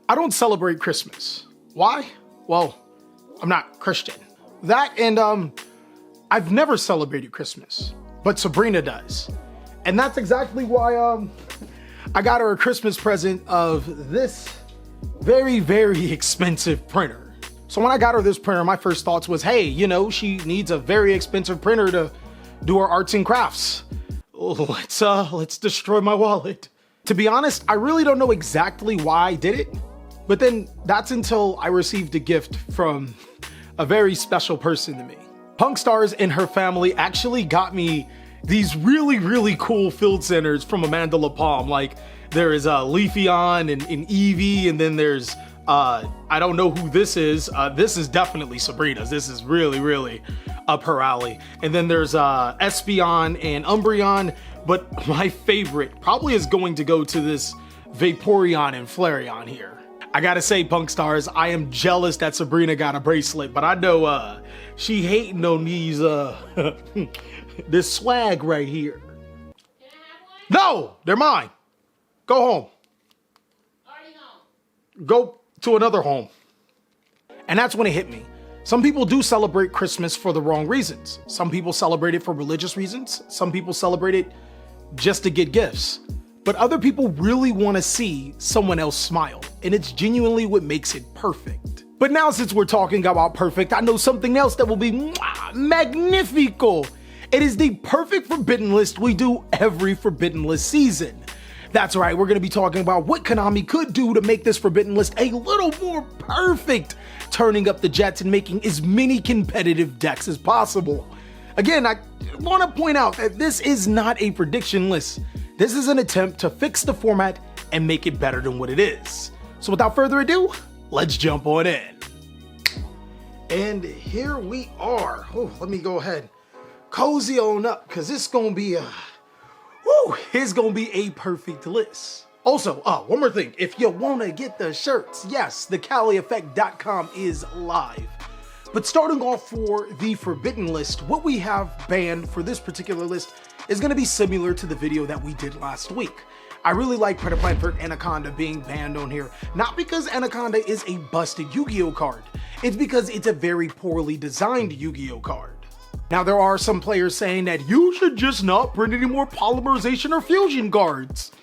I don't celebrate Christmas. Why? Well, I'm not Christian. That and I've never celebrated Christmas, but Sabrina does. And that's exactly why I got her a Christmas present of this very, very expensive printer. So when I got her this printer, my first thoughts was, hey, you know, she needs a very expensive printer to do her arts and crafts. Let's destroy my wallet. To be honest, I really don't know exactly why I did it, but then that's until I received a gift from a very special person to me. Punkstars and her family actually got me these really, really cool field centers from Amanda LaPalm. Like there is Leafeon and Eevee, and then there's I don't know who this is. This is definitely Sabrina's. This is really, really up her alley. And then there's Espeon and Umbreon, but my favorite probably is going to go to this Vaporeon and Flareon here. I gotta say, Punkstars, I am jealous that Sabrina got a bracelet, but I know she hating on these this swag right here. Can I have one? No, they're mine. Go home. Already home. Go to another home. And that's when it hit me. Some people do celebrate Christmas for the wrong reasons. Some people celebrate it for religious reasons. Some people celebrate it just to get gifts. But other people really want to see someone else smile, and it's genuinely what makes it perfect. But now, since we're talking about perfect, I know something else that will be magnifico. It is the perfect Forbidden List we do every Forbidden List season. That's right, we're going to be talking about what Konami could do to make this Forbidden List a little more perfect, turning up the jets and making as many competitive decks as possible. Again, I want to point out that this is not a prediction list. This is an attempt to fix the format and make it better than what it is. So without further ado, let's jump on in. And here we are. Oh, let me go ahead, cozy on up, because it's going to be it's going to be a perfect list. Also, one more thing. If you want to get the shirts, yes, TheCaliEffect.com is live. But starting off for the Forbidden List, what we have banned for this particular list is going to be similar to the video that we did last week. I really like Predaplant Vert Anaconda being banned on here, not because Anaconda is a busted Yu-Gi-Oh card, it's because it's a very poorly designed Yu-Gi-Oh card. Now there are some players saying that you should just not print any more polymerization or fusion cards.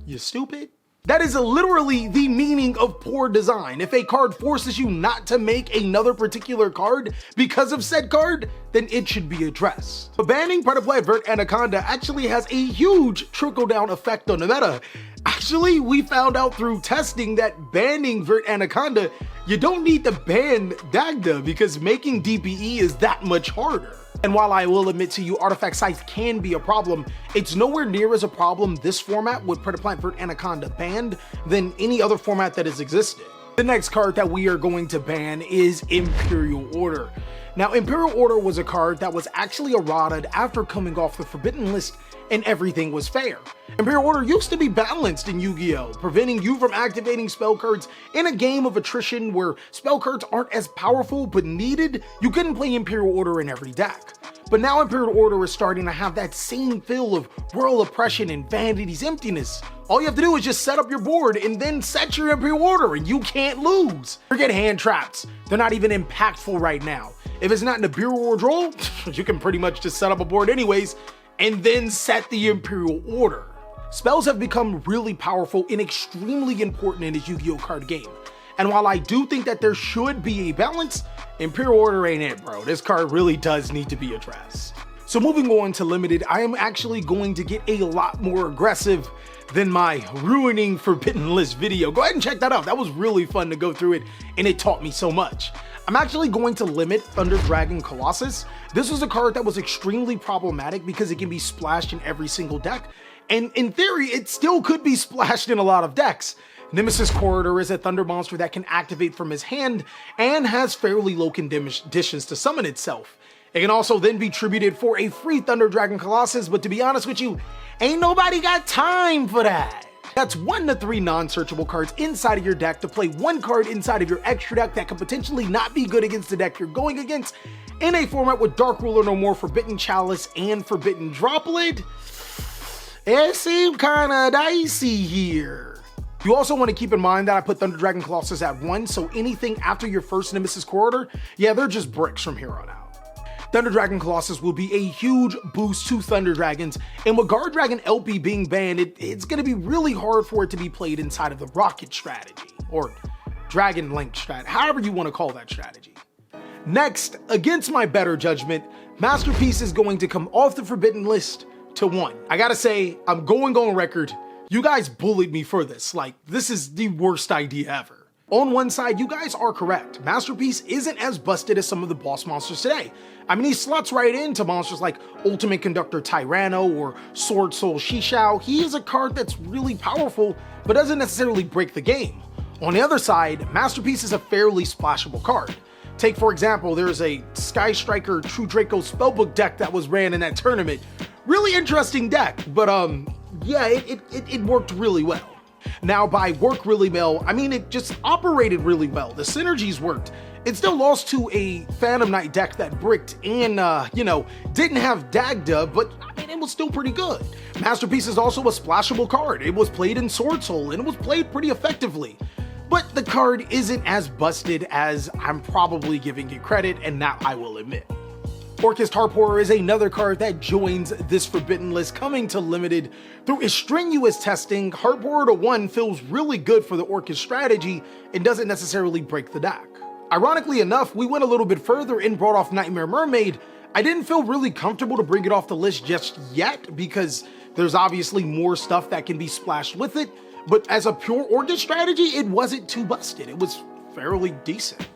You stupid? That is literally the meaning of poor design. If a card forces you not to make another particular card because of said card, then it should be addressed. But banning Predaplant Vert Anaconda actually has a huge trickle-down effect on the meta. Actually, we found out through testing that banning Vert Anaconda, you don't need to ban Dagda because making DPE is that much harder. And while I will admit to you artifact size can be a problem, it's nowhere near as a problem this format with Predaplant Vert Anaconda banned than any other format that has existed. The next card that we are going to ban is Imperial Order. Now, Imperial Order was a card that was actually errated after coming off the Forbidden List and everything was fair. Imperial Order used to be balanced in Yu-Gi-Oh, preventing you from activating spell cards in a game of attrition where spell cards aren't as powerful but needed. You couldn't play Imperial Order in every deck. But now Imperial Order is starting to have that same feel of Royal Oppression and Vanity's Emptiness. All you have to do is just set up your board and then set your Imperial Order and you can't lose. Forget hand traps. They're not even impactful right now. If it's not in the bureau or draw, you can pretty much just set up a board anyways and then set the Imperial Order. Spells have become really powerful and extremely important in this Yu-Gi-Oh card game. And while I do think that there should be a balance, Imperial Order ain't it, bro. This card really does need to be addressed. So moving on to Limited, I am actually going to get a lot more aggressive than my ruining Forbidden List video. Go ahead and check that out. That was really fun to go through it, and it taught me so much. I'm actually going to limit Thunder Dragon Colossus. This was a card that was extremely problematic because it can be splashed in every single deck, and in theory, it still could be splashed in a lot of decks. Nemesis Corridor is a thunder monster that can activate from his hand and has fairly low conditions to summon itself. It can also then be tributed for a free Thunder Dragon Colossus, but to be honest with you, ain't nobody got time for that. That's 1 to 3 non-searchable cards inside of your deck to play 1 card inside of your extra deck that could potentially not be good against the deck you're going against in a format with Dark Ruler No More, Forbidden Chalice, and Forbidden Droplet. It seems kinda dicey here. You also want to keep in mind that I put Thunder Dragon Colossus at 1, so anything after your first Nemesis Corridor, yeah, they're just bricks from here on out. Thunder Dragon Colossus will be a huge boost to Thunder Dragons, and with Guard Dragon LP being banned, it's going to be really hard for it to be played inside of the Rocket strategy, or Dragon Link strategy, however you want to call that strategy. Next, against my better judgment, Masterpiece is going to come off the Forbidden list to 1. I gotta say, I'm going on record, you guys bullied me for this, like, this is the worst idea ever. On one side, you guys are correct. Masterpiece isn't as busted as some of the boss monsters today. I mean, he slots right into monsters like Ultimate Conductor Tyranno or Sword Soul Shishao. He is a card that's really powerful, but doesn't necessarily break the game. On the other side, Masterpiece is a fairly splashable card. Take, for example, there's a Sky Striker True Draco Spellbook deck that was ran in that tournament. Really interesting deck, but yeah, it worked really well. Now, by work really well, I mean it just operated really well. The synergies worked. It still lost to a Phantom Knight deck that bricked and, didn't have Dagda, but I mean, it was still pretty good. Masterpiece is also a splashable card. It was played in Sword Soul, and it was played pretty effectively. But the card isn't as busted as I'm probably giving it credit, and that I will admit. Orcust Harporer is another card that joins this Forbidden list, coming to Limited. Through its strenuous testing, Harporer to 1 feels really good for the Orcust strategy and doesn't necessarily break the deck. Ironically enough, we went a little bit further and brought off Nightmare Mermaid. I didn't feel really comfortable to bring it off the list just yet because there's obviously more stuff that can be splashed with it, but as a pure Orcust strategy, it wasn't too busted. It was fairly decent.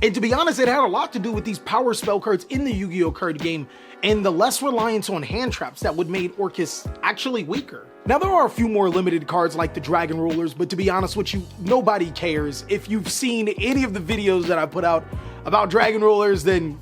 And to be honest, it had a lot to do with these power spell cards in the Yu-Gi-Oh card game and the less reliance on hand traps that would make Orcust actually weaker. Now, there are a few more limited cards like the Dragon Rulers, but to be honest with you, nobody cares. If you've seen any of the videos that I put out about Dragon Rulers, then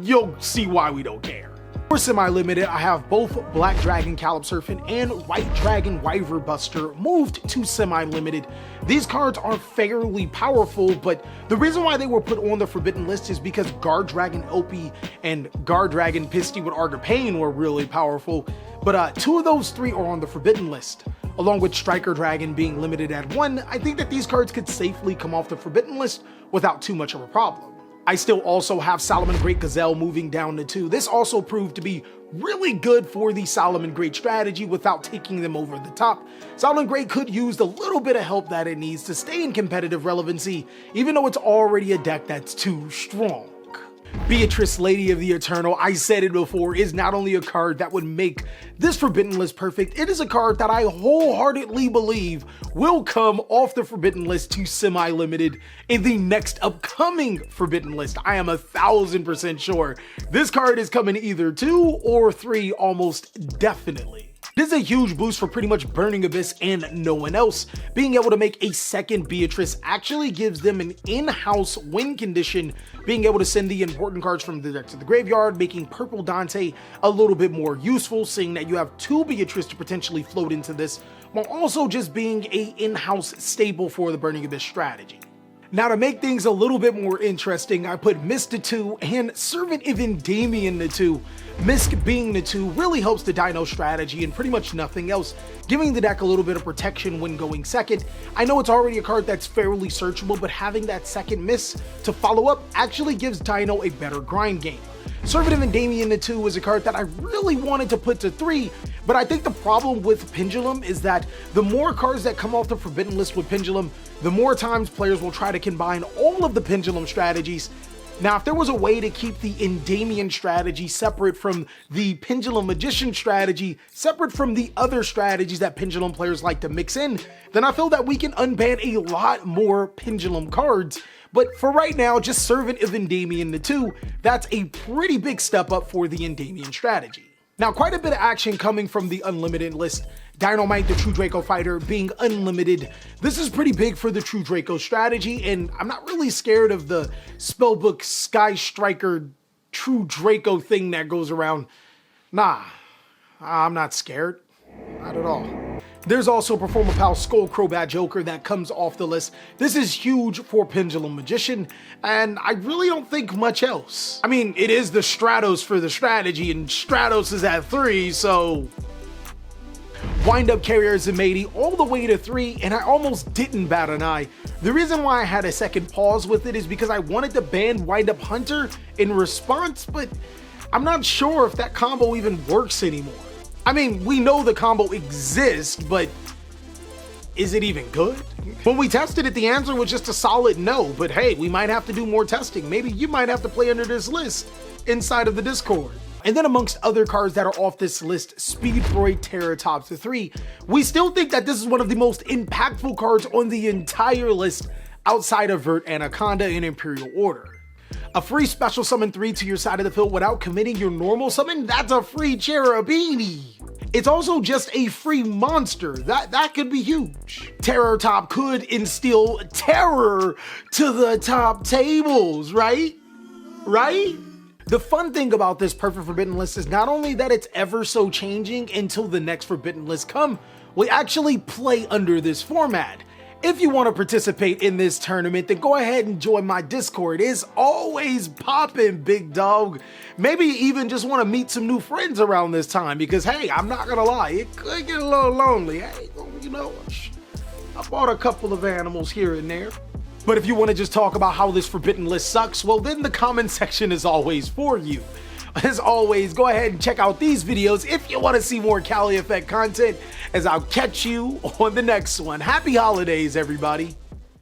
you'll see why we don't care. For semi-limited, I have both Black Dragon Calypsurfin and White Dragon Wyver Buster moved to semi-limited. These cards are fairly powerful, but the reason why they were put on the Forbidden list is because Guard Dragon Opie and Guard Dragon Pisty with Argapane were really powerful, but 2 of those 3 are on the Forbidden list. Along with Striker Dragon being limited at 1, I think that these cards could safely come off the Forbidden list without too much of a problem. I still also have Solomon Great Gazelle moving down to 2. This also proved to be really good for the Solomon Great strategy without taking them over the top. Solomon Great could use the little bit of help that it needs to stay in competitive relevancy, even though it's already a deck that's too strong. Beatrice, Lady of the Eternal, I said it before, is not only a card that would make this Forbidden list perfect, it is a card that I wholeheartedly believe will come off the Forbidden list to semi-limited in the next upcoming Forbidden list. I am 1000% sure this card is coming either 2 or 3 almost definitely. This is a huge boost for pretty much Burning Abyss and no one else. Being able to make a second Beatrice actually gives them an in-house win condition, being able to send the important cards from the deck to the graveyard, making Purple Dante a little bit more useful, seeing that you have 2 Beatrice to potentially float into this, while also just being a in-house staple for the Burning Abyss strategy. Now, to make things a little bit more interesting, I put Mist to 2 and Servant of Endymion to 2. Misk being the 2 really helps the Dino strategy and pretty much nothing else, giving the deck a little bit of protection when going second. I know it's already a card that's fairly searchable, but having that second miss to follow up actually gives Dino a better grind game. Servant of Endymion the 2 is a card that I really wanted to put to 3, but I think the problem with Pendulum is that the more cards that come off the Forbidden list with Pendulum, the more times players will try to combine all of the Pendulum strategies. Now, if there was a way to keep the Endymion strategy separate from the Pendulum Magician strategy, separate from the other strategies that Pendulum players like to mix in, then I feel that we can unban a lot more Pendulum cards. But for right now, just Servant of Endymion the 2, that's a pretty big step up for the Endymion strategy. Now, quite a bit of action coming from the Unlimited list. Dynamite, the True Draco fighter, being unlimited. This is pretty big for the True Draco strategy, and I'm not really scared of the Spellbook Sky Striker True Draco thing that goes around. Nah, I'm not scared. Not at all. There's also Performer Pal Skull Crobat Joker that comes off the list. This is huge for Pendulum Magician, and I really don't think much else. I mean, it is the Stratos for the strategy, and Stratos is at 3, so Wind-Up Carrier Zamedi all the way to 3, and I almost didn't bat an eye. The reason why I had a second pause with it is because I wanted to ban Wind-Up Hunter in response, but I'm not sure if that combo even works anymore. I mean, we know the combo exists, but is it even good? When we tested it, the answer was just a solid no, but hey, we might have to do more testing. Maybe you might have to play under this list inside of the Discord. And then amongst other cards that are off this list, Speedroid Terratops to 3, we still think that this is one of the most impactful cards on the entire list outside of Vert Anaconda in Imperial Order. A free special summon 3 to your side of the field without committing your normal summon, that's a free Cherubini. It's also just a free monster, that could be huge. Terrortop could instill terror to the top tables, right? Right? The fun thing about this Perfect Forbidden list is not only that it's ever so changing until the next Forbidden list come, we actually play under this format. If you want to participate in this tournament, then go ahead and join my Discord. It's always popping, big dog. Maybe you even just want to meet some new friends around this time because, hey, I'm not going to lie, it could get a little lonely. Hey, you know, I bought a couple of animals here and there. But if you want to just talk about how this Forbidden list sucks, well, then the comment section is always for you. As always, go ahead and check out these videos if you want to see more CaliEffect content, as I'll catch you on the next one. Happy holidays, everybody.